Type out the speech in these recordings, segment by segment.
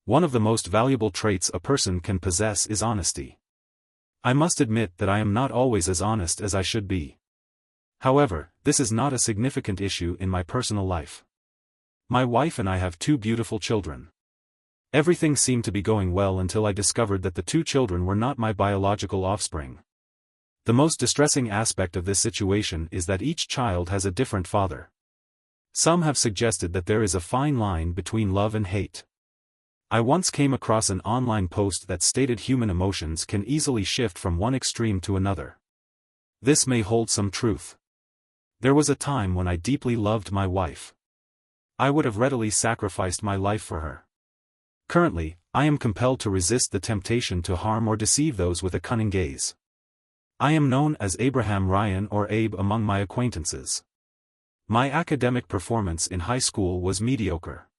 One of the most valuable traits a person can possess is honesty. I must admit that I am not always as honest as I should be. However, this is not a significant issue in my personal life. My wife and I have 2 beautiful children. Everything seemed to be going well until I discovered that the 2 children were not my biological offspring. The most distressing aspect of this situation is that each child has a different father. Some have suggested that there is a fine line between love and hate. I once came across an online post that stated human emotions can easily shift from one extreme to another. This may hold some truth. There was a time when I deeply loved my wife. I would have readily sacrificed my life for her. Currently, I am compelled to resist the temptation to harm or deceive those with a cunning gaze. I am known as Abraham Ryan or Abe among my acquaintances. My academic performance in high school was mediocre.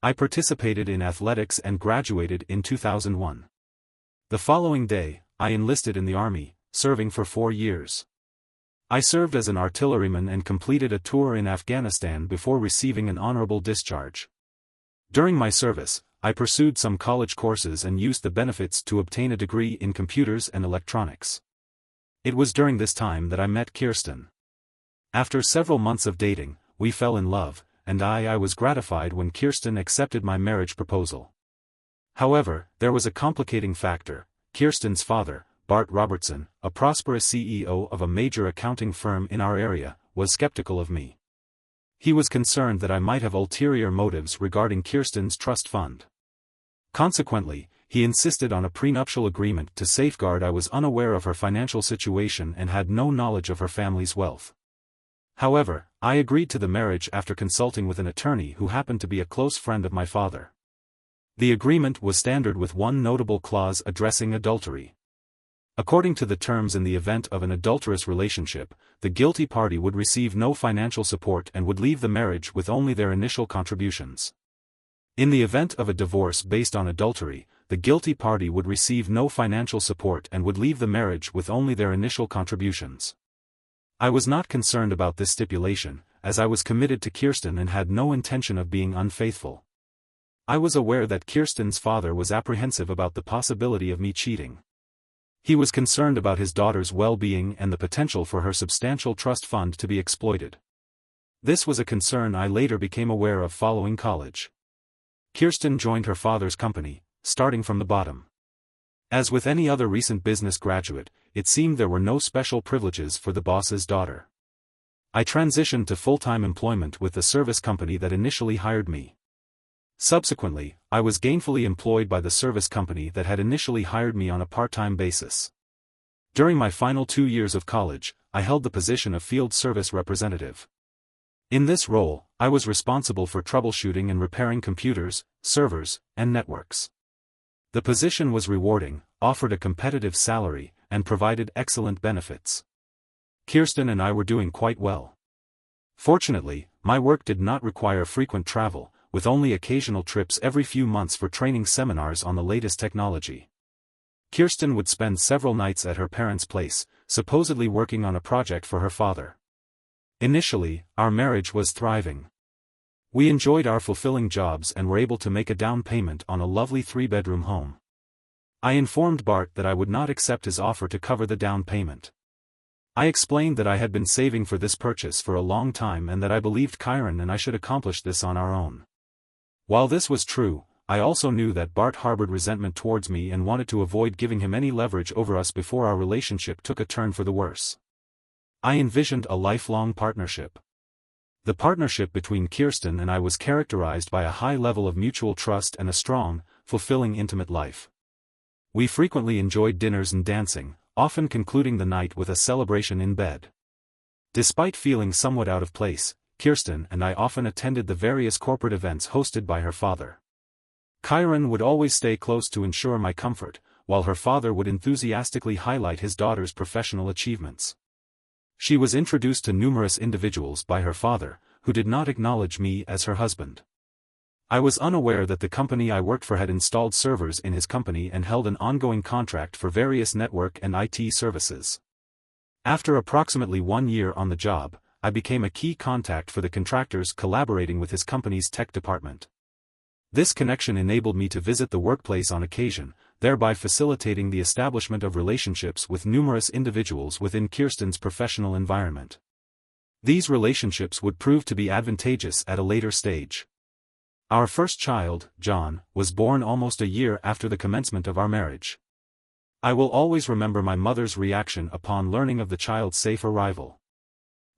I participated in athletics and graduated in 2001. The following day, I enlisted in the Army, serving for 4 years. I served as an artilleryman and completed a tour in Afghanistan before receiving an honorable discharge. During my service, I pursued some college courses and used the benefits to obtain a degree in computers and electronics. It was during this time that I met Kirsten. After several months of dating, we fell in love, and I was gratified when Kirsten accepted my marriage proposal. However, there was a complicating factor. Kirsten's father, Bart Robertson, a prosperous CEO of a major accounting firm in our area, was skeptical of me. He was concerned that I might have ulterior motives regarding Kirsten's trust fund. Consequently, he insisted on a prenuptial agreement to safeguard I was unaware of her financial situation and had no knowledge of her family's wealth. However, I agreed to the marriage after consulting with an attorney who happened to be a close friend of my father. The agreement was standard with one notable clause addressing adultery. According to the terms, in the event of an adulterous relationship, the guilty party would receive no financial support and would leave the marriage with only their initial contributions. In the event of a divorce based on adultery, the guilty party would receive no financial support and would leave the marriage with only their initial contributions. I was not concerned about this stipulation, as I was committed to Kirsten and had no intention of being unfaithful. I was aware that Kirsten's father was apprehensive about the possibility of me cheating. He was concerned about his daughter's well-being and the potential for her substantial trust fund to be exploited. This was a concern I later became aware of following college. Kirsten joined her father's company, starting from the bottom. As with any other recent business graduate, it seemed there were no special privileges for the boss's daughter. I transitioned to full-time employment with the service company that initially hired me. Subsequently, I was gainfully employed by the service company that had initially hired me on a part-time basis. During my final 2 years of college, I held the position of field service representative. In this role, I was responsible for troubleshooting and repairing computers, servers, and networks. The position was rewarding, offered a competitive salary, and provided excellent benefits. Kirsten and I were doing quite well. Fortunately, my work did not require frequent travel, with only occasional trips every few months for training seminars on the latest technology. Kirsten would spend several nights at her parents' place, supposedly working on a project for her father. Initially, our marriage was thriving. We enjoyed our fulfilling jobs and were able to make a down payment on a lovely 3-bedroom home. I informed Bart that I would not accept his offer to cover the down payment. I explained that I had been saving for this purchase for a long time and that I believed Kirsten and I should accomplish this on our own. While this was true, I also knew that Bart harbored resentment towards me and wanted to avoid giving him any leverage over us before our relationship took a turn for the worse. I envisioned a lifelong partnership. The partnership between Kirsten and I was characterized by a high level of mutual trust and a strong, fulfilling intimate life. We frequently enjoyed dinners and dancing, often concluding the night with a celebration in bed. Despite feeling somewhat out of place, Kirsten and I often attended the various corporate events hosted by her father. Kirsten would always stay close to ensure my comfort, while her father would enthusiastically highlight his daughter's professional achievements. She was introduced to numerous individuals by her father, who did not acknowledge me as her husband. I was unaware that the company I worked for had installed servers in his company and held an ongoing contract for various network and IT services. After approximately 1 year on the job, I became a key contact for the contractors collaborating with his company's tech department. This connection enabled me to visit the workplace on occasion, thereby facilitating the establishment of relationships with numerous individuals within Kirsten's professional environment. These relationships would prove to be advantageous at a later stage. Our first child, John, was born almost a year after the commencement of our marriage. I will always remember my mother's reaction upon learning of the child's safe arrival.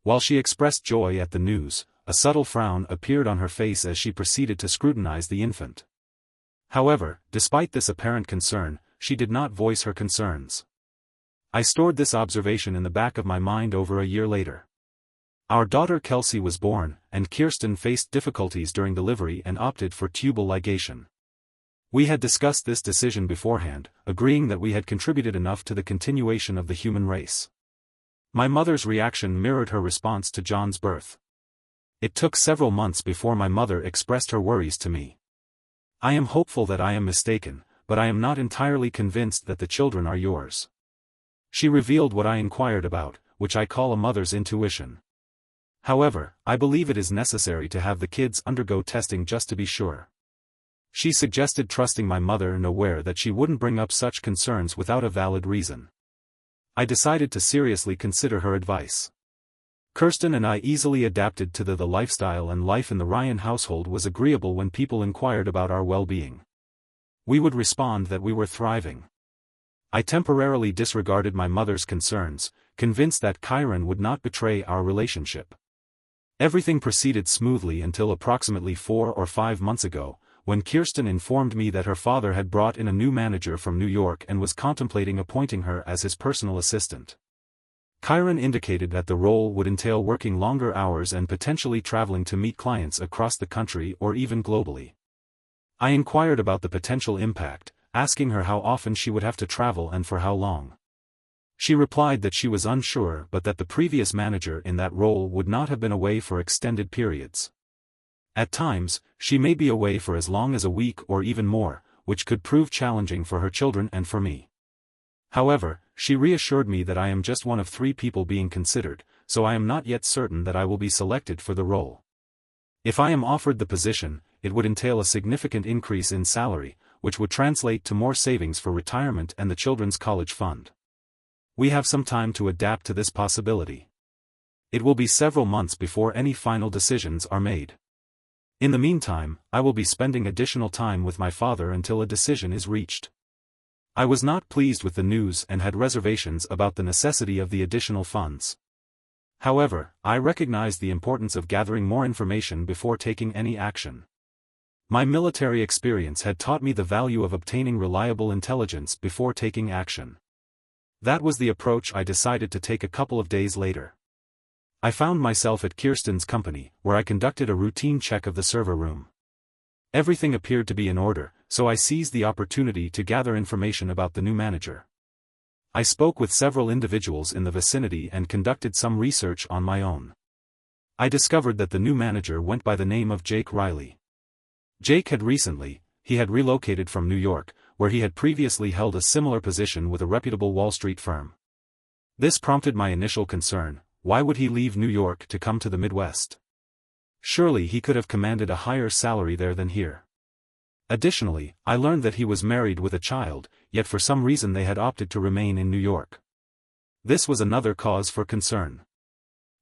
While she expressed joy at the news, a subtle frown appeared on her face as she proceeded to scrutinize the infant. However, despite this apparent concern, she did not voice her concerns. I stored this observation in the back of my mind over a year later. Our daughter Kelsey was born, and Kirsten faced difficulties during delivery and opted for tubal ligation. We had discussed this decision beforehand, agreeing that we had contributed enough to the continuation of the human race. My mother's reaction mirrored her response to John's birth. It took several months before my mother expressed her worries to me. I am hopeful that I am mistaken, but I am not entirely convinced that the children are yours. She revealed what I inquired about, which I call a mother's intuition. However, I believe it is necessary to have the kids undergo testing just to be sure. She suggested trusting my mother and aware that she wouldn't bring up such concerns without a valid reason. I decided to seriously consider her advice. Kirsten and I easily adapted to the lifestyle, and life in the Ryan household was agreeable when people inquired about our well-being. We would respond that we were thriving. I temporarily disregarded my mother's concerns, convinced that Kyron would not betray our relationship. Everything proceeded smoothly until approximately 4 or 5 months ago, when Kirsten informed me that her father had brought in a new manager from New York and was contemplating appointing her as his personal assistant. Kyron indicated that the role would entail working longer hours and potentially traveling to meet clients across the country or even globally. I inquired about the potential impact, asking her how often she would have to travel and for how long. She replied that she was unsure but that the previous manager in that role would not have been away for extended periods. At times, she may be away for as long as a week or even more, which could prove challenging for her children and for me. However, she reassured me that I am just one of 3 people being considered, so I am not yet certain that I will be selected for the role. If I am offered the position, it would entail a significant increase in salary, which would translate to more savings for retirement and the children's college fund. We have some time to adapt to this possibility. It will be several months before any final decisions are made. In the meantime, I will be spending additional time with my father until a decision is reached. I was not pleased with the news and had reservations about the necessity of the additional funds. However, I recognized the importance of gathering more information before taking any action. My military experience had taught me the value of obtaining reliable intelligence before taking action. That was the approach I decided to take a couple of days later. I found myself at Kirsten's company, where I conducted a routine check of the server room. Everything appeared to be in order, so I seized the opportunity to gather information about the new manager. I spoke with several individuals in the vicinity and conducted some research on my own. I discovered that the new manager went by the name of Jake Riley. Jake had relocated from New York, where he had previously held a similar position with a reputable Wall Street firm. This prompted my initial concern: why would he leave New York to come to the Midwest? Surely he could have commanded a higher salary there than here. Additionally, I learned that he was married with a child, yet for some reason they had opted to remain in New York. This was another cause for concern.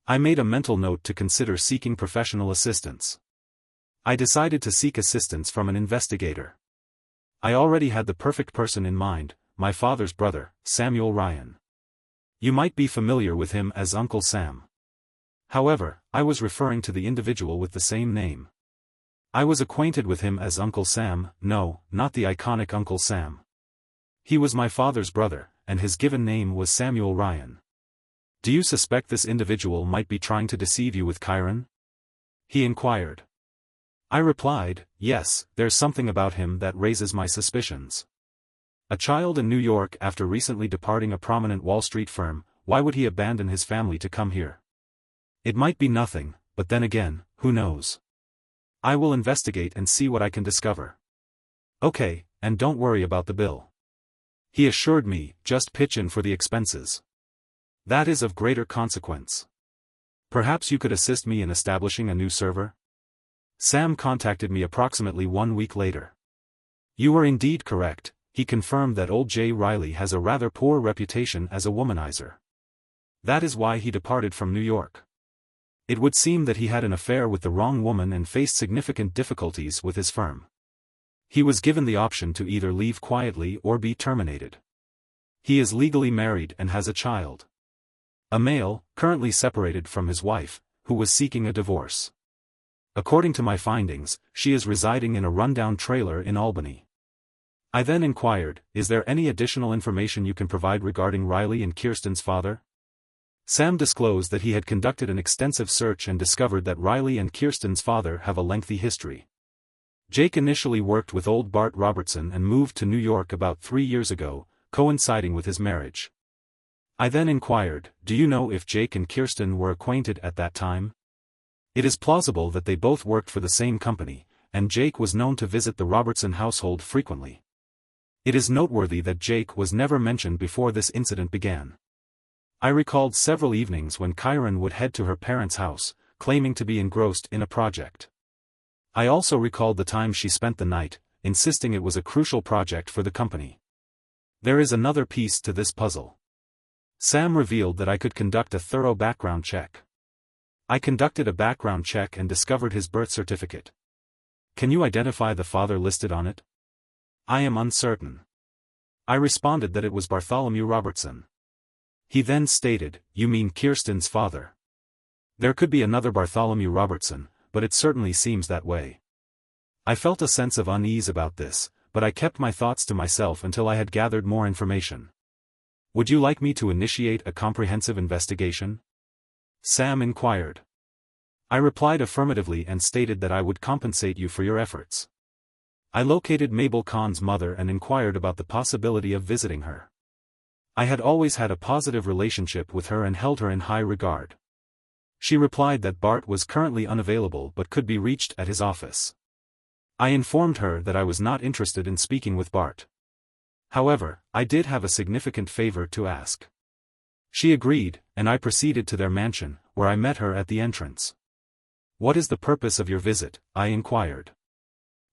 I made a mental note to consider seeking professional assistance. I decided to seek assistance from an investigator. I already had the perfect person in mind: my father's brother, Samuel Ryan. You might be familiar with him as Uncle Sam. However, I was referring to the individual with the same name. I was acquainted with him as Uncle Sam, no, not the iconic Uncle Sam. He was my father's brother, and his given name was Samuel Ryan. Do you suspect this individual might be trying to deceive you with Kyron? He inquired. I replied, yes, there's something about him that raises my suspicions. A child in New York after recently departing a prominent Wall Street firm, why would he abandon his family to come here? It might be nothing, but then again, who knows? I will investigate and see what I can discover. Okay, and don't worry about the bill. He assured me, just pitch in for the expenses. That is of greater consequence. Perhaps you could assist me in establishing a new server? Sam contacted me approximately 1 week later. You were indeed correct, he confirmed that old J. Riley has a rather poor reputation as a womanizer. That is why he departed from New York. It would seem that he had an affair with the wrong woman and faced significant difficulties with his firm. He was given the option to either leave quietly or be terminated. He is legally married and has a child. A male, currently separated from his wife, who was seeking a divorce. According to my findings, she is residing in a rundown trailer in Albany. I then inquired, is there any additional information you can provide regarding Riley and Kirsten's father? Sam disclosed that he had conducted an extensive search and discovered that Riley and Kirsten's father have a lengthy history. Jake initially worked with old Bart Robertson and moved to New York about 3 years ago, coinciding with his marriage. I then inquired, do you know if Jake and Kirsten were acquainted at that time? It is plausible that they both worked for the same company, and Jake was known to visit the Robertson household frequently. It is noteworthy that Jake was never mentioned before this incident began. I recalled several evenings when Kirsten would head to her parents' house, claiming to be engrossed in a project. I also recalled the time she spent the night, insisting it was a crucial project for the company. There is another piece to this puzzle. Sam revealed that I could conduct a thorough background check. I conducted a background check and discovered his birth certificate. Can you identify the father listed on it? I am uncertain. I responded that it was Bartholomew Robertson. He then stated, you mean Kirsten's father? There could be another Bartholomew Robertson, but it certainly seems that way. I felt a sense of unease about this, but I kept my thoughts to myself until I had gathered more information. Would you like me to initiate a comprehensive investigation? Sam inquired. I replied affirmatively and stated that I would compensate you for your efforts. I located Mabel Kahn's mother and inquired about the possibility of visiting her. I had always had a positive relationship with her and held her in high regard. She replied that Bart was currently unavailable but could be reached at his office. I informed her that I was not interested in speaking with Bart. However, I did have a significant favor to ask. She agreed, and I proceeded to their mansion, where I met her at the entrance. What is the purpose of your visit? I inquired.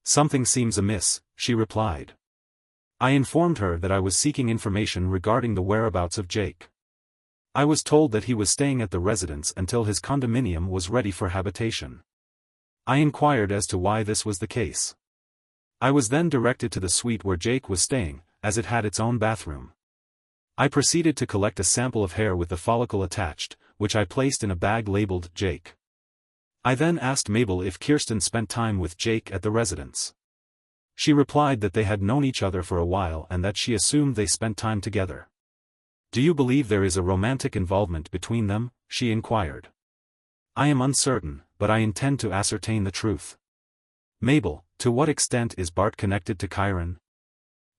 Something seems amiss, she replied. I informed her that I was seeking information regarding the whereabouts of Jake. I was told that he was staying at the residence until his condominium was ready for habitation. I inquired as to why this was the case. I was then directed to the suite where Jake was staying, as it had its own bathroom. I proceeded to collect a sample of hair with the follicle attached, which I placed in a bag labeled Jake. I then asked Mabel if Kirsten spent time with Jake at the residence. She replied that they had known each other for a while and that she assumed they spent time together. Do you believe there is a romantic involvement between them? She inquired. I am uncertain, but I intend to ascertain the truth. Mabel, to what extent is Bart connected to Kirsten?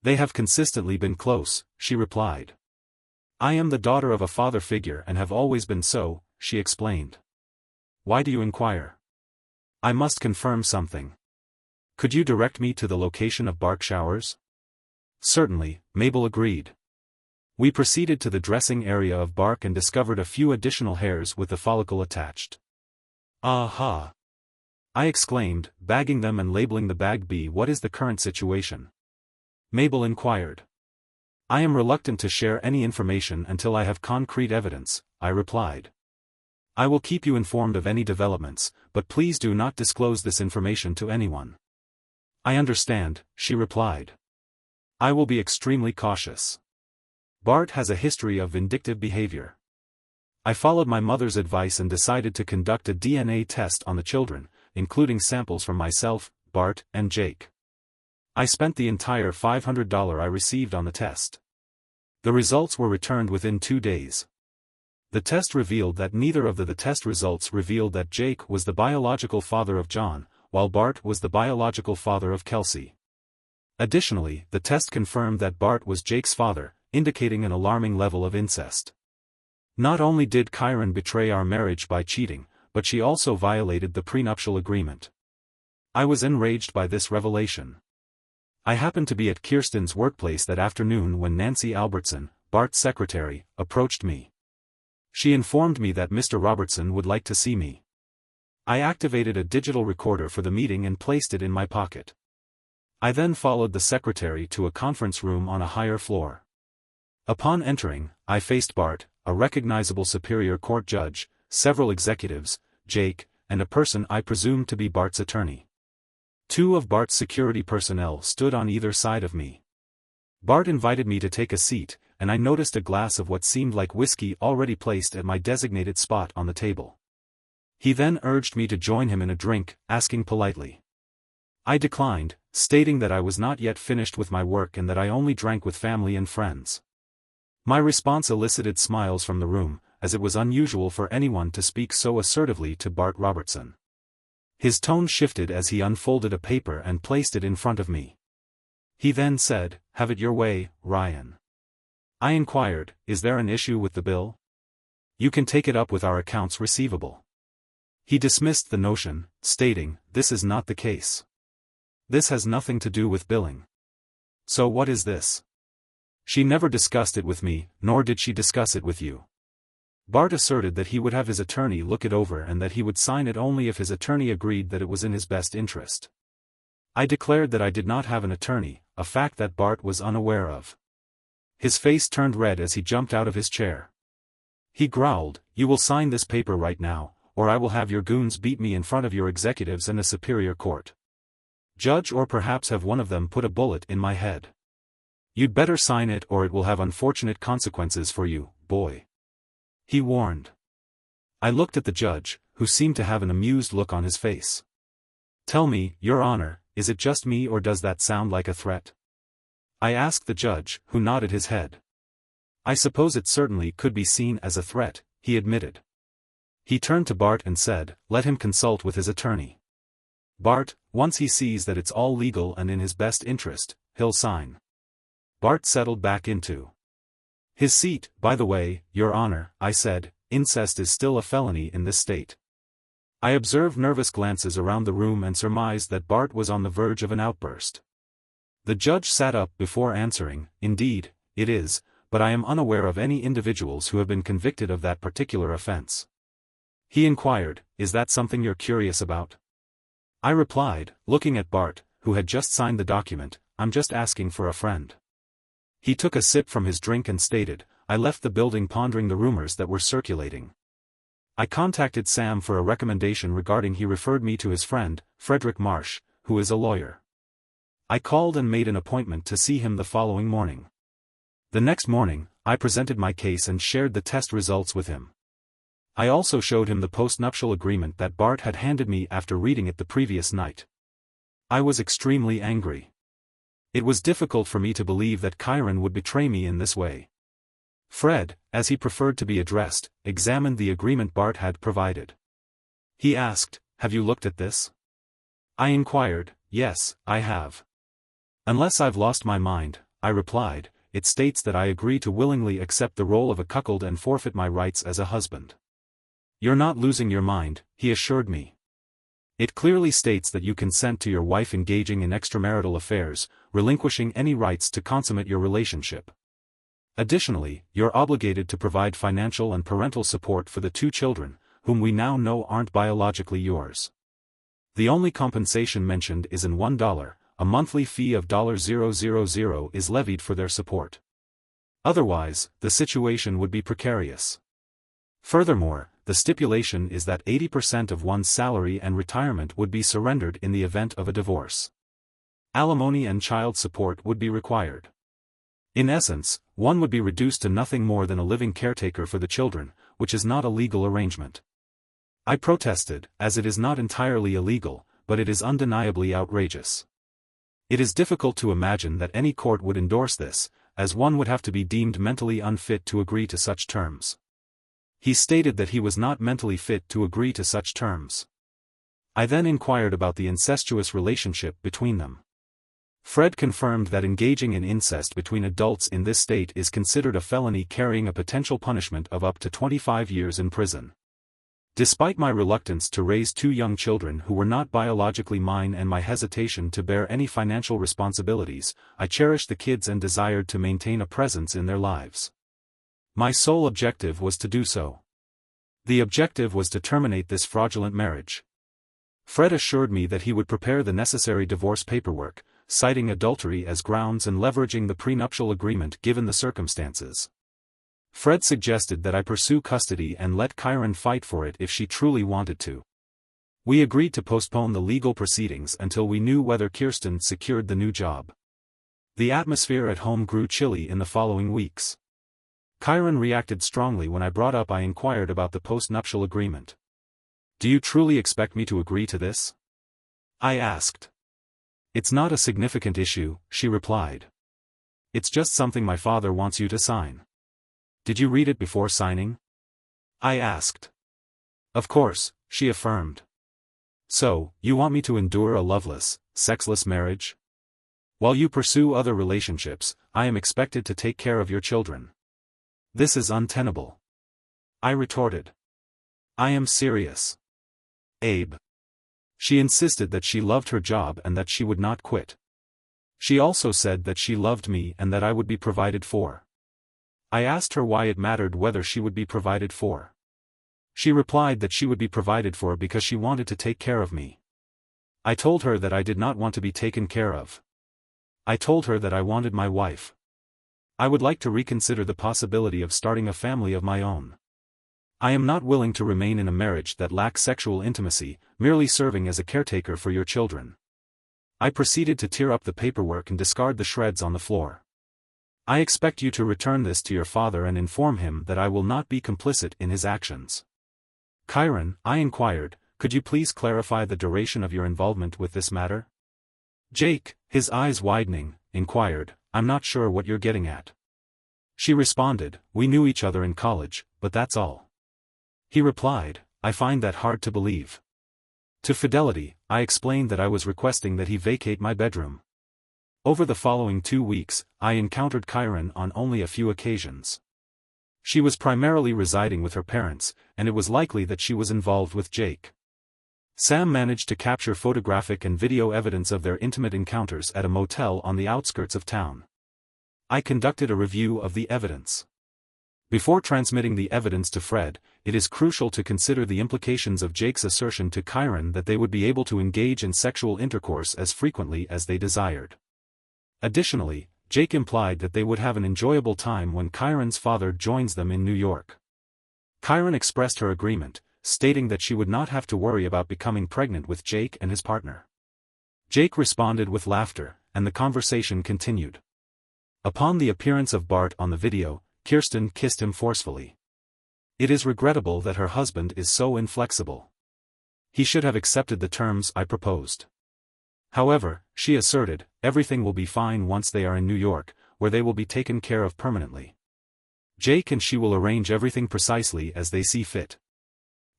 They have consistently been close, she replied. I am the daughter of a father figure and have always been so, she explained. Why do you inquire? I must confirm something. Could you direct me to the location of Bart showers? Certainly, Mabel agreed. We proceeded to the dressing area of Bart and discovered a few additional hairs with the follicle attached. Aha! I exclaimed, bagging them and labeling the bag B. What is the current situation? Mabel inquired. I am reluctant to share any information until I have concrete evidence, I replied. I will keep you informed of any developments, but please do not disclose this information to anyone. I understand, she replied. I will be extremely cautious. Bart has a history of vindictive behavior. I followed my mother's advice and decided to conduct a DNA test on the children, including samples from myself, Bart, and Jake. I spent the entire $500 I received on the test. The results were returned within 2 days. The test revealed that neither of the test results revealed that Jake was the biological father of John, while Bart was the biological father of Kelsey. Additionally, the test confirmed that Bart was Jake's father, indicating an alarming level of incest. Not only did Kirsten betray our marriage by cheating, but she also violated the prenuptial agreement. I was enraged by this revelation. I happened to be at Kirsten's workplace that afternoon when Nancy Albertson, Bart's secretary, approached me. She informed me that Mr. Robertson would like to see me. I activated a digital recorder for the meeting and placed it in my pocket. I then followed the secretary to a conference room on a higher floor. Upon entering, I faced Bart, a recognizable Superior Court judge, several executives, Jake, and a person I presumed to be Bart's attorney. Two of Bart's security personnel stood on either side of me. Bart invited me to take a seat, and I noticed a glass of what seemed like whiskey already placed at my designated spot on the table. He then urged me to join him in a drink, asking politely. I declined, stating that I was not yet finished with my work and that I only drank with family and friends. My response elicited smiles from the room, as it was unusual for anyone to speak so assertively to Bart Robertson. His tone shifted as he unfolded a paper and placed it in front of me. He then said, "Have it your way, Ryan." I inquired, "Is there an issue with the bill? You can take it up with our accounts receivable." He dismissed the notion, stating, "This is not the case. This has nothing to do with billing." "So what is this?" "She never discussed it with me, nor did she discuss it with you." Bart asserted that he would have his attorney look it over and that he would sign it only if his attorney agreed that it was in his best interest. I declared that I did not have an attorney, a fact that Bart was unaware of. His face turned red as he jumped out of his chair. He growled, "You will sign this paper right now, or I will have your goons beat me in front of your executives and the Superior Court. Judge, or perhaps have one of them put a bullet in my head. You'd better sign it or it will have unfortunate consequences for you, boy," he warned. I looked at the judge, who seemed to have an amused look on his face. "Tell me, Your Honor, is it just me or does that sound like a threat?" I asked the judge, who nodded his head. "I suppose it certainly could be seen as a threat," he admitted. He turned to Bart and said, "Let him consult with his attorney. Bart, once he sees that it's all legal and in his best interest, he'll sign." Bart settled back into his seat. "By the way, Your Honor," I said, "incest is still a felony in this state." I observed nervous glances around the room and surmised that Bart was on the verge of an outburst. The judge sat up before answering, "Indeed, it is, but I am unaware of any individuals who have been convicted of that particular offense." He inquired, "Is that something you're curious about?" I replied, looking at Bart, who had just signed the document, "I'm just asking for a friend." He took a sip from his drink and stated, "I left the building pondering the rumors that were circulating. I contacted Sam for a recommendation regarding he referred me to his friend, Frederick Marsh, who is a lawyer. I called and made an appointment to see him the following morning. The next morning, I presented my case and shared the test results with him. I also showed him the postnuptial agreement that Bart had handed me after reading it the previous night. I was extremely angry. It was difficult for me to believe that Chiron would betray me in this way. Fred, as he preferred to be addressed, examined the agreement Bart had provided. He asked, "Have you looked at this?" I inquired, "Yes, I have." "Unless I've lost my mind," I replied, "it states that I agree to willingly accept the role of a cuckold and forfeit my rights as a husband." "You're not losing your mind," he assured me. "It clearly states that you consent to your wife engaging in extramarital affairs, relinquishing any rights to consummate your relationship. Additionally, you're obligated to provide financial and parental support for the two children, whom we now know aren't biologically yours. The only compensation mentioned is in $1, a monthly fee of $000 is levied for their support. Otherwise, the situation would be precarious. Furthermore, the stipulation is that 80% of one's salary and retirement would be surrendered in the event of a divorce. Alimony and child support would be required. In essence, one would be reduced to nothing more than a living caretaker for the children, which is not a legal arrangement." I protested, as it is not entirely illegal, but it is undeniably outrageous. It is difficult to imagine that any court would endorse this, as one would have to be deemed mentally unfit to agree to such terms. He stated that he was not mentally fit to agree to such terms. I then inquired about the incestuous relationship between them. Fred confirmed that engaging in incest between adults in this state is considered a felony carrying a potential punishment of up to 25 years in prison. Despite my reluctance to raise two young children who were not biologically mine and my hesitation to bear any financial responsibilities, I cherished the kids and desired to maintain a presence in their lives. My sole objective was to do so. The objective was to terminate this fraudulent marriage. Fred assured me that he would prepare the necessary divorce paperwork, citing adultery as grounds and leveraging the prenuptial agreement given the circumstances. Fred suggested that I pursue custody and let Kirsten fight for it if she truly wanted to. We agreed to postpone the legal proceedings until we knew whether Kirsten secured the new job. The atmosphere at home grew chilly in the following weeks. Kirsten reacted strongly when I brought up I inquired about the postnuptial agreement. "Do you truly expect me to agree to this?" I asked. "It's not a significant issue," she replied. "It's just something my father wants you to sign." "Did you read it before signing?" I asked. "Of course," she affirmed. "So, you want me to endure a loveless, sexless marriage? While you pursue other relationships, I am expected to take care of your children. This is untenable." I retorted. "I am serious. Abe." She insisted that she loved her job and that she would not quit. She also said that she loved me and that I would be provided for. I asked her why it mattered whether she would be provided for. She replied that she would be provided for because she wanted to take care of me. I told her that I did not want to be taken care of. I told her that I wanted my wife. I would like to reconsider the possibility of starting a family of my own. I am not willing to remain in a marriage that lacks sexual intimacy, merely serving as a caretaker for your children. I proceeded to tear up the paperwork and discard the shreds on the floor. "I expect you to return this to your father and inform him that I will not be complicit in his actions." "Kirsten," I inquired, "could you please clarify the duration of your involvement with this matter?" Jake, his eyes widening, inquired, "I'm not sure what you're getting at." She responded, "We knew each other in college, but that's all." He replied, "I find that hard to believe." To Fidelity, I explained that I was requesting that he vacate my bedroom. Over the following 2 weeks, I encountered Kirsten on only a few occasions. She was primarily residing with her parents, and it was likely that she was involved with Jake. Sam managed to capture photographic and video evidence of their intimate encounters at a motel on the outskirts of town. I conducted a review of the evidence. Before transmitting the evidence to Fred, it is crucial to consider the implications of Jake's assertion to Kirsten that they would be able to engage in sexual intercourse as frequently as they desired. Additionally, Jake implied that they would have an enjoyable time when Kirsten's father joins them in New York. Kirsten expressed her agreement, stating that she would not have to worry about becoming pregnant with Jake and his partner. Jake responded with laughter, and the conversation continued. Upon the appearance of Bart on the video, Kirsten kissed him forcefully. It is regrettable that her husband is so inflexible. He should have accepted the terms I proposed. However, she asserted, everything will be fine once they are in New York, where they will be taken care of permanently. Jake and she will arrange everything precisely as they see fit.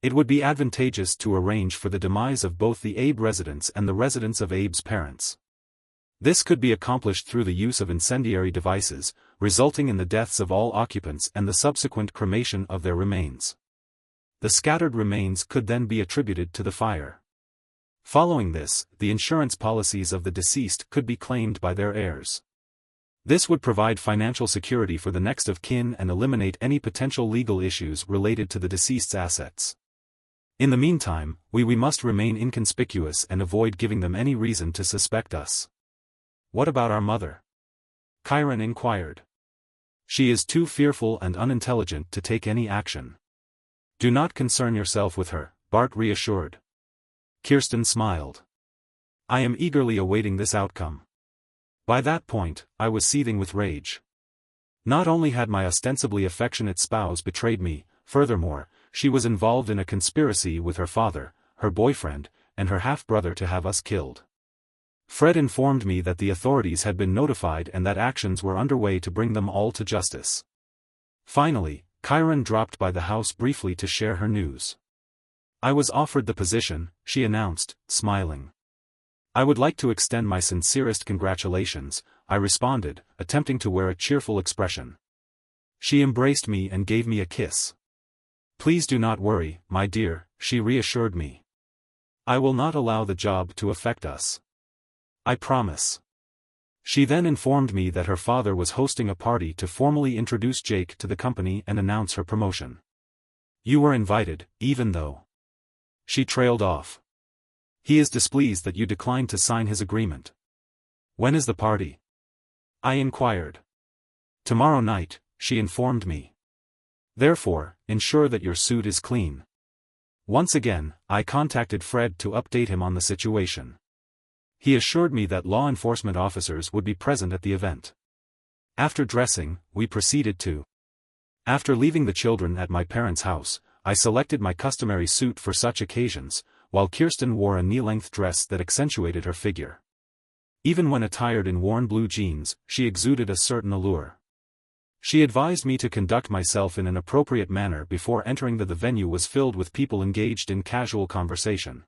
It would be advantageous to arrange for the demise of both the Abe residence and the residence of Abe's parents. This could be accomplished through the use of incendiary devices, resulting in the deaths of all occupants and the subsequent cremation of their remains. The scattered remains could then be attributed to the fire. Following this, the insurance policies of the deceased could be claimed by their heirs. This would provide financial security for the next of kin and eliminate any potential legal issues related to the deceased's assets. In the meantime, we must remain inconspicuous and avoid giving them any reason to suspect us. "What about our mother?" Kirsten inquired. "She is too fearful and unintelligent to take any action." "Do not concern yourself with her," Bart reassured. Kirsten smiled. "I am eagerly awaiting this outcome." By that point, I was seething with rage. Not only had my ostensibly affectionate spouse betrayed me, furthermore, she was involved in a conspiracy with her father, her boyfriend, and her half-brother to have us killed. Fred informed me that the authorities had been notified and that actions were underway to bring them all to justice. Finally, Kirsten dropped by the house briefly to share her news. "I was offered the position," she announced, smiling. "I would like to extend my sincerest congratulations," I responded, attempting to wear a cheerful expression. She embraced me and gave me a kiss. "Please do not worry, my dear," she reassured me. "I will not allow the job to affect us. I promise." She then informed me that her father was hosting a party to formally introduce Jake to the company and announce her promotion. "You were invited, even though..." She trailed off. He is displeased that you declined to sign his agreement. When is the party? I inquired. Tomorrow night, she informed me. Therefore, ensure that your suit is clean. Once again, I contacted Fred to update him on the situation. He assured me that law enforcement officers would be present at the event. After dressing, we proceeded to. After leaving the children at my parents' house, I selected my customary suit for such occasions, while Kirsten wore a knee-length dress that accentuated her figure. Even when attired in worn blue jeans, she exuded a certain allure. She advised me to conduct myself in an appropriate manner before entering. The venue was filled with people engaged in casual conversation.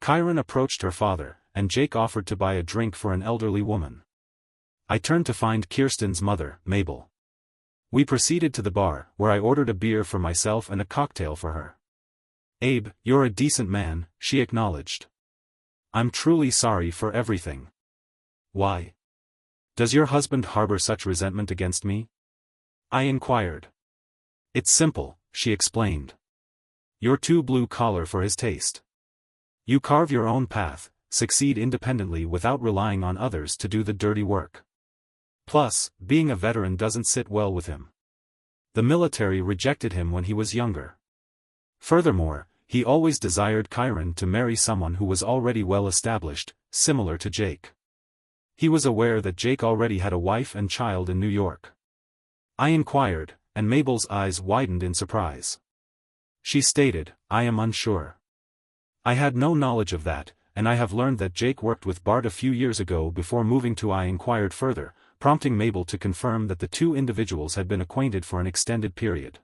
Kirsten approached her father, and Jake offered to buy a drink for an elderly woman. I turned to find Kirsten's mother, Mabel. We proceeded to the bar, where I ordered a beer for myself and a cocktail for her. Abe, you're a decent man, she acknowledged. I'm truly sorry for everything. Why? Does your husband harbor such resentment against me? I inquired. It's simple, she explained. You're too blue-collar for his taste. You carve your own path, succeed independently without relying on others to do the dirty work. Plus, being a veteran doesn't sit well with him. The military rejected him when he was younger. Furthermore, he always desired Kirsten to marry someone who was already well established, similar to Jake. He was aware that Jake already had a wife and child in New York. I inquired, and Mabel's eyes widened in surprise. She stated, I am unsure. I had no knowledge of that, and I have learned that Jake worked with Bart a few years ago before moving to. I inquired further, prompting Mabel to confirm that the two individuals had been acquainted for an extended period.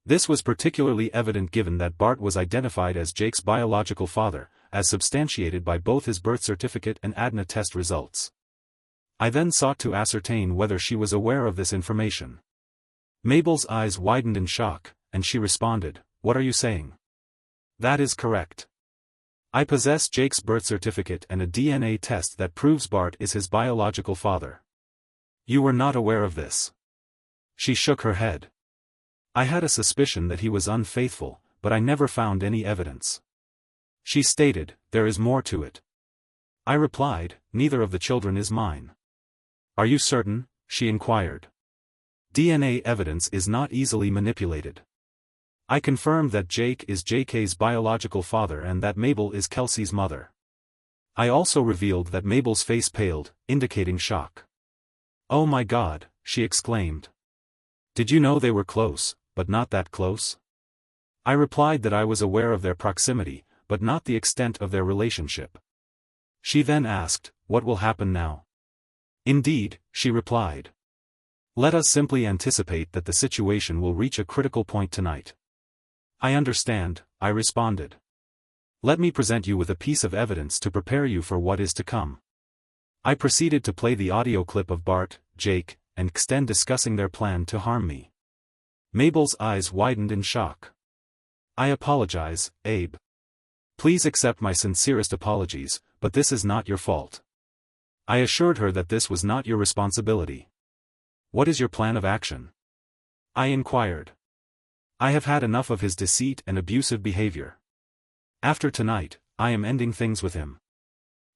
This was particularly evident given that Bart was identified as Jake's biological father, as substantiated by both his birth certificate and ADN test results. I then sought to ascertain whether she was aware of this information. Mabel's eyes widened in shock, and she responded, What are you saying? That is correct. I possess Jake's birth certificate and a DNA test that proves Bart is his biological father. You were not aware of this? She shook her head. I had a suspicion that he was unfaithful, but I never found any evidence. She stated, There is more to it. I replied, Neither of the children is mine. Are you certain? She inquired. DNA evidence is not easily manipulated. I confirmed that Jake is JK's biological father and that Mabel is Kelsey's mother. I also revealed that Mabel's face paled, indicating shock. Oh my God, she exclaimed. Did you know they were close, but not that close? I replied that I was aware of their proximity, but not the extent of their relationship. She then asked, What will happen now? Indeed, she replied. Let us simply anticipate that the situation will reach a critical point tonight. I understand, I responded. Let me present you with a piece of evidence to prepare you for what is to come. I proceeded to play the audio clip of Bart, Jake, and Kirsten discussing their plan to harm me. Mabel's eyes widened in shock. I apologize, Abe. Please accept my sincerest apologies, but this is not your fault. I assured her that this was not your responsibility. What is your plan of action? I inquired. I have had enough of his deceit and abusive behavior. After tonight, I am ending things with him.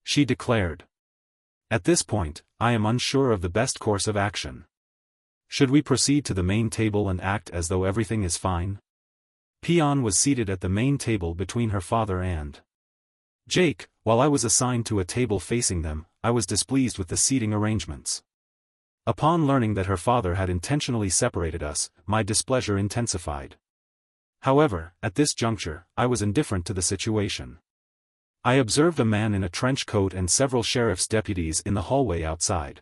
She declared. At this point, I am unsure of the best course of action. Should we proceed to the main table and act as though everything is fine? Peon was seated at the main table between her father and Jake. While I was assigned to a table facing them, I was displeased with the seating arrangements. Upon learning that her father had intentionally separated us, my displeasure intensified. However, at this juncture, I was indifferent to the situation. I observed a man in a trench coat and several sheriff's deputies in the hallway outside.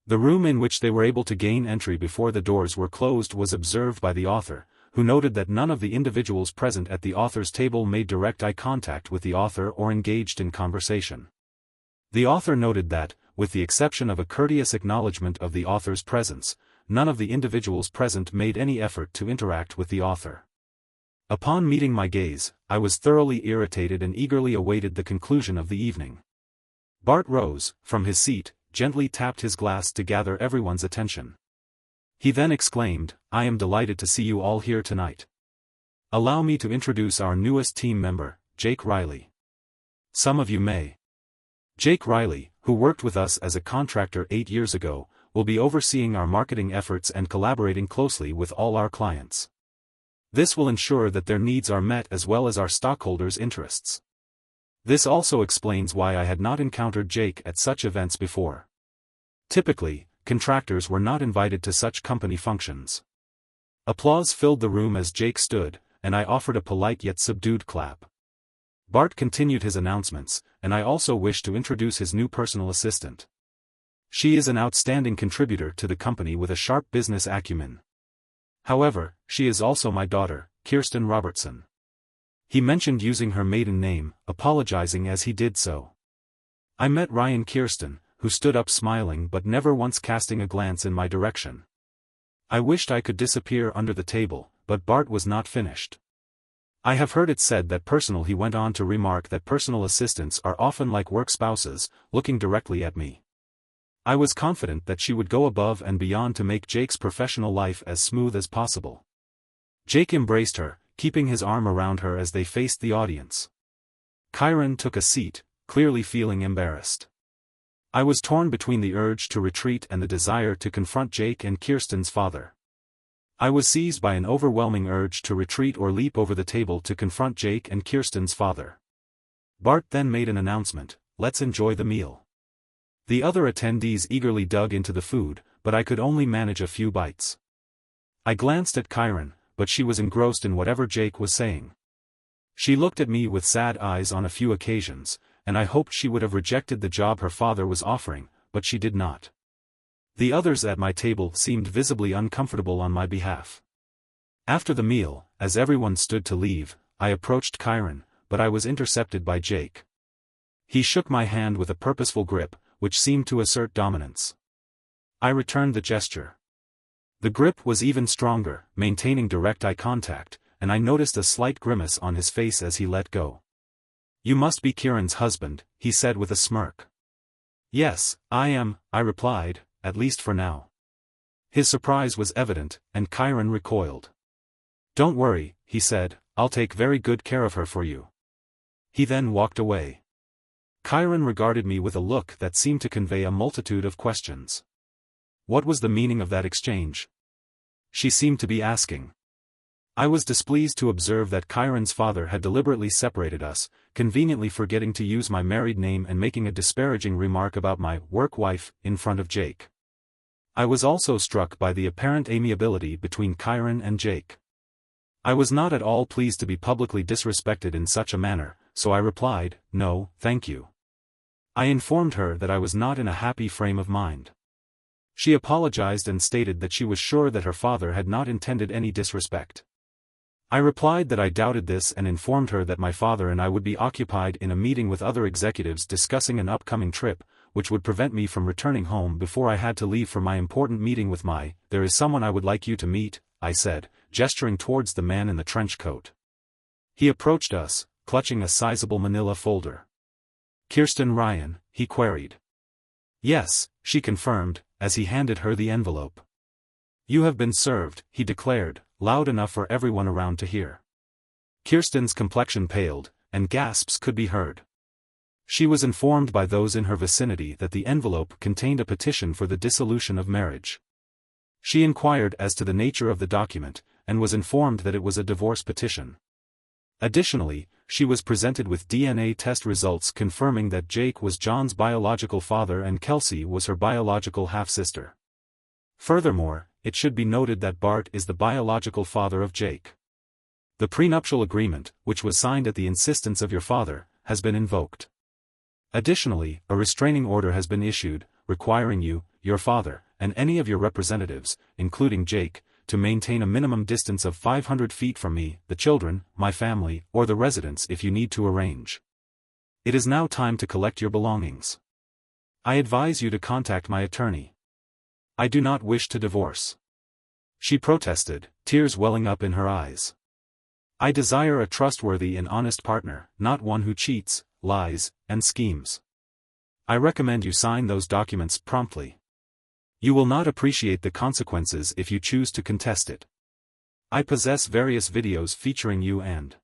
The room in which they were able to gain entry before the doors were closed was observed by the author, who noted that none of the individuals present at the author's table made direct eye contact with the author or engaged in conversation. The author noted that, with the exception of a courteous acknowledgement of the author's presence, none of the individuals present made any effort to interact with the author. Upon meeting my gaze, I was thoroughly irritated and eagerly awaited the conclusion of the evening. Bart rose, from his seat, gently tapped his glass to gather everyone's attention. He then exclaimed, I am delighted to see you all here tonight. Allow me to introduce our newest team member, Jake Riley. some of you may. Jake Riley, who worked with us as a contractor 8 years ago, will be overseeing our marketing efforts and collaborating closely with all our clients. This will ensure that their needs are met as well as our stockholders' interests. This also explains why I had not encountered Jake at such events before. Typically, contractors were not invited to such company functions. Applause filled the room as Jake stood, and I offered a polite yet subdued clap. Bart continued his announcements, and I also wish to introduce his new personal assistant. She is an outstanding contributor to the company with a sharp business acumen. However, she is also my daughter, Kirsten Robertson. He mentioned using her maiden name, apologizing as he did so. I met Ryan Kirsten, who stood up smiling but never once casting a glance in my direction. I wished I could disappear under the table, but Bart was not finished. I have heard it said that he went on to remark that personal assistants are often like work spouses, looking directly at me. I was confident that she would go above and beyond to make Jake's professional life as smooth as possible. Jake embraced her, keeping his arm around her as they faced the audience. Kyron took a seat, clearly feeling embarrassed. I was torn between the urge to retreat and the desire to confront Jake and Kirsten's father. I was seized by an overwhelming urge to retreat or leap over the table to confront Jake and Kirsten's father. Bart then made an announcement, "Let's enjoy the meal." The other attendees eagerly dug into the food, but I could only manage a few bites. I glanced at Kyron, but she was engrossed in whatever Jake was saying. She looked at me with sad eyes on a few occasions, and I hoped she would have rejected the job her father was offering, but she did not. The others at my table seemed visibly uncomfortable on my behalf. After the meal, as everyone stood to leave, I approached Kyron, but I was intercepted by Jake. He shook my hand with a purposeful grip, which seemed to assert dominance. I returned the gesture. The grip was even stronger, maintaining direct eye contact, and I noticed a slight grimace on his face as he let go. "You must be Kieran's husband," he said with a smirk. "Yes, I am," I replied, "at least for now." His surprise was evident, and Kyron recoiled. "Don't worry," he said, "I'll take very good care of her for you." He then walked away. Kyron regarded me with a look that seemed to convey a multitude of questions. What was the meaning of that exchange? She seemed to be asking. I was displeased to observe that Kyron's father had deliberately separated us, conveniently forgetting to use my married name and making a disparaging remark about my work wife in front of Jake. I was also struck by the apparent amiability between Kyron and Jake. I was not at all pleased to be publicly disrespected in such a manner, so I replied, "No, thank you." I informed her that I was not in a happy frame of mind. She apologized and stated that she was sure that her father had not intended any disrespect. I replied that I doubted this and informed her that my father and I would be occupied in a meeting with other executives discussing an upcoming trip, which would prevent me from returning home before I had to leave for my important meeting with "There is someone I would like you to meet," I said, gesturing towards the man in the trench coat. He approached us, clutching a sizable manila folder. "Kirsten Ryan?" he queried. "Yes," she confirmed, as he handed her the envelope. "You have been served," he declared, loud enough for everyone around to hear. Kirsten's complexion paled, and gasps could be heard. She was informed by those in her vicinity that the envelope contained a petition for the dissolution of marriage. She inquired as to the nature of the document, and was informed that it was a divorce petition. Additionally, she was presented with DNA test results confirming that Jake was John's biological father and Kelsey was her biological half-sister. Furthermore, it should be noted that Bart is the biological father of Jake. The prenuptial agreement, which was signed at the insistence of your father, has been invoked. Additionally, a restraining order has been issued, requiring you, your father, and any of your representatives, including Jake, to maintain a minimum distance of 500 feet from me, the children, my family, or the residence if you need to arrange. It is now time to collect your belongings. I advise you to contact my attorney. I do not wish to divorce." She protested, tears welling up in her eyes. "I desire a trustworthy and honest partner, not one who cheats, lies, and schemes. I recommend you sign those documents promptly. You will not appreciate the consequences if you choose to contest it. I possess various videos featuring you and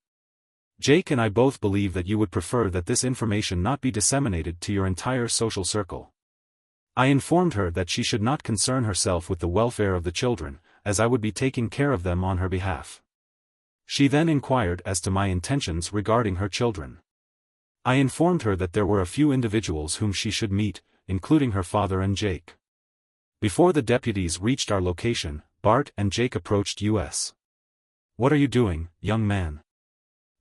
Jake and I both believe that you would prefer that this information not be disseminated to your entire social circle. I informed her that she should not concern herself with the welfare of the children, as I would be taking care of them on her behalf. She then inquired as to my intentions regarding her children. I informed her that there were a few individuals whom she should meet, including her father and Jake. Before the deputies reached our location, Bart and Jake approached us. "What are you doing, young man?"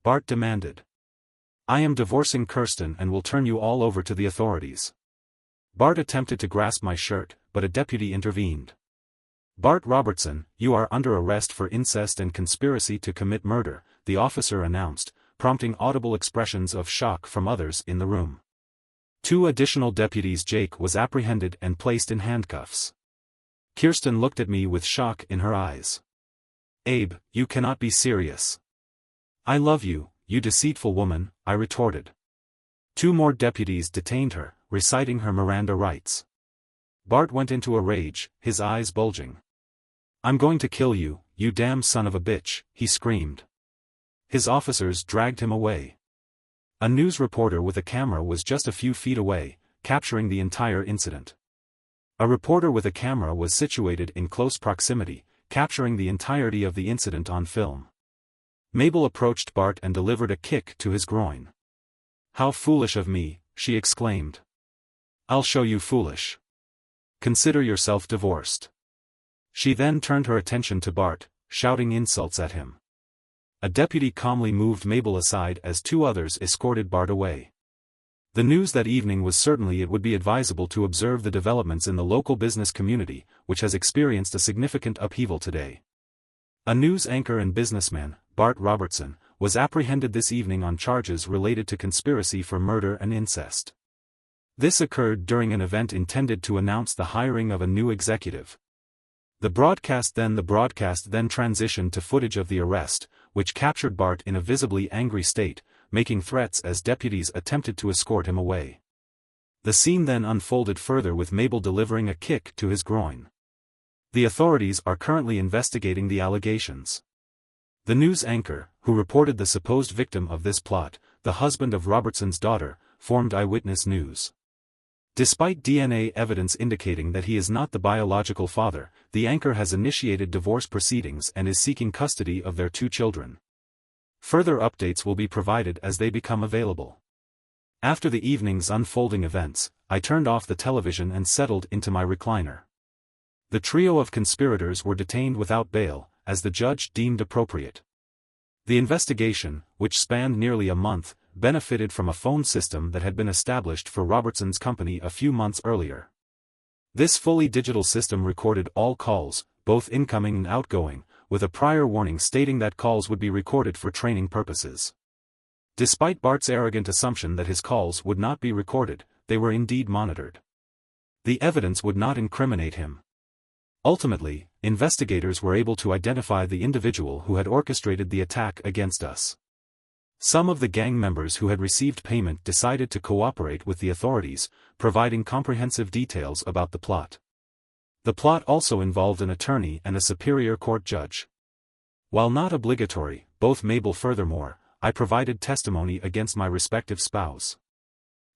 Bart demanded. "I am divorcing Kirsten and will turn you all over to the authorities." Bart attempted to grasp my shirt, but a deputy intervened. "Bart Robertson, you are under arrest for incest and conspiracy to commit murder," the officer announced, prompting audible expressions of shock from others in the room. 2 additional deputies. Jake was apprehended and placed in handcuffs. Kirsten looked at me with shock in her eyes. "Abe, you cannot be serious." "I love you, you deceitful woman," I retorted. 2 more deputies detained her, reciting her Miranda rights. Bart went into a rage, his eyes bulging. "I'm going to kill you, you damn son of a bitch," he screamed. His officers dragged him away. A news reporter with a camera was just a few feet away, capturing the entire incident. A reporter with a camera was situated in close proximity, capturing the entirety of the incident on film. Mabel approached Bart and delivered a kick to his groin. "How foolish of me," she exclaimed. "I'll show you foolish. Consider yourself divorced." She then turned her attention to Bart, shouting insults at him. A deputy calmly moved Mabel aside as 2 others escorted Bart away. The news that evening was certainly it would be advisable to observe the developments in the local business community, which has experienced a significant upheaval today. A news anchor and businessman, Bart Robertson, was apprehended this evening on charges related to conspiracy for murder and incest. This occurred during an event intended to announce the hiring of a new executive. The broadcast then transitioned to footage of the arrest, which captured Bart in a visibly angry state, making threats as deputies attempted to escort him away. The scene then unfolded further with Mabel delivering a kick to his groin. The authorities are currently investigating the allegations. The news anchor, who reported the supposed victim of this plot, the husband of Robertson's daughter, formed Eyewitness News. Despite DNA evidence indicating that he is not the biological father, the anchor has initiated divorce proceedings and is seeking custody of their 2 children. Further updates will be provided as they become available. After the evening's unfolding events, I turned off the television and settled into my recliner. The trio of conspirators were detained without bail, as the judge deemed appropriate. The investigation, which spanned nearly a month, benefited from a phone system that had been established for Robertson's company a few months earlier. This fully digital system recorded all calls, both incoming and outgoing, with a prior warning stating that calls would be recorded for training purposes. Despite Bart's arrogant assumption that his calls would not be recorded, they were indeed monitored. The evidence would not incriminate him. Ultimately, investigators were able to identify the individual who had orchestrated the attack against us. Some of the gang members who had received payment decided to cooperate with the authorities, providing comprehensive details about the plot. The plot also involved an attorney and a superior court judge. While not obligatory, both Mabel furthermore, I provided testimony against my respective spouse.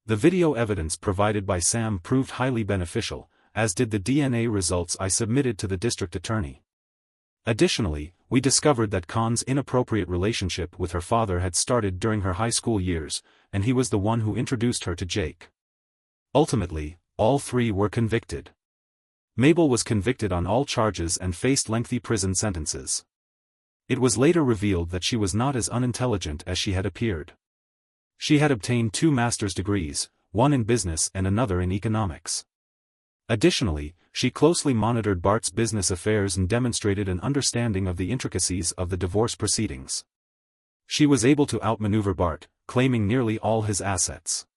The video evidence provided by Sam proved highly beneficial, as did the DNA results I submitted to the district attorney. Additionally, we discovered that Khan's inappropriate relationship with her father had started during her high school years, and he was the one who introduced her to Jake. Ultimately, all 3 were convicted. Mabel was convicted on all charges and faced lengthy prison sentences. It was later revealed that she was not as unintelligent as she had appeared. She had obtained 2 master's degrees, one in business and another in economics. Additionally, she closely monitored Bart's business affairs and demonstrated an understanding of the intricacies of the divorce proceedings. She was able to outmaneuver Bart, claiming nearly all his assets.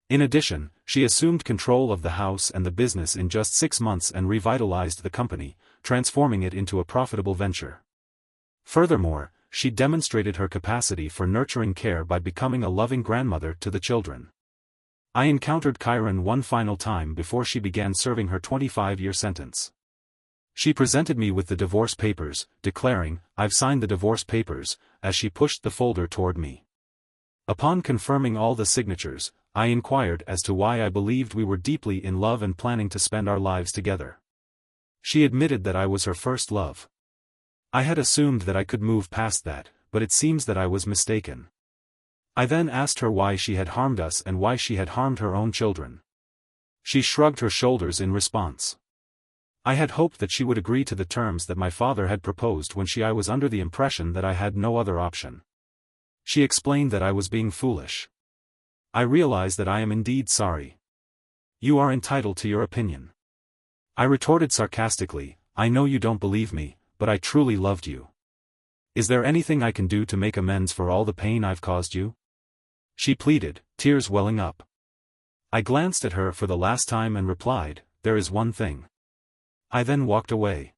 In addition, she assumed control of the house and the business in just 6 months and revitalized the company, transforming it into a profitable venture. Furthermore, she demonstrated her capacity for nurturing care by becoming a loving grandmother to the children. I encountered Kirsten one final time before she began serving her 25-year sentence. She presented me with the divorce papers, declaring, "I've signed the divorce papers," as she pushed the folder toward me. Upon confirming all the signatures, I inquired as to why I believed we were deeply in love and planning to spend our lives together. She admitted that I was her first love. I had assumed that I could move past that, but it seems that I was mistaken. I then asked her why she had harmed us and why she had harmed her own children. She shrugged her shoulders in response. I had hoped that she would agree to the terms that my father had proposed when I was under the impression that I had no other option. She explained that I was being foolish. I realize that I am indeed sorry. You are entitled to your opinion. I retorted sarcastically, I know you don't believe me, but I truly loved you. Is there anything I can do to make amends for all the pain I've caused you? She pleaded, tears welling up. I glanced at her for the last time and replied, there is one thing. I then walked away.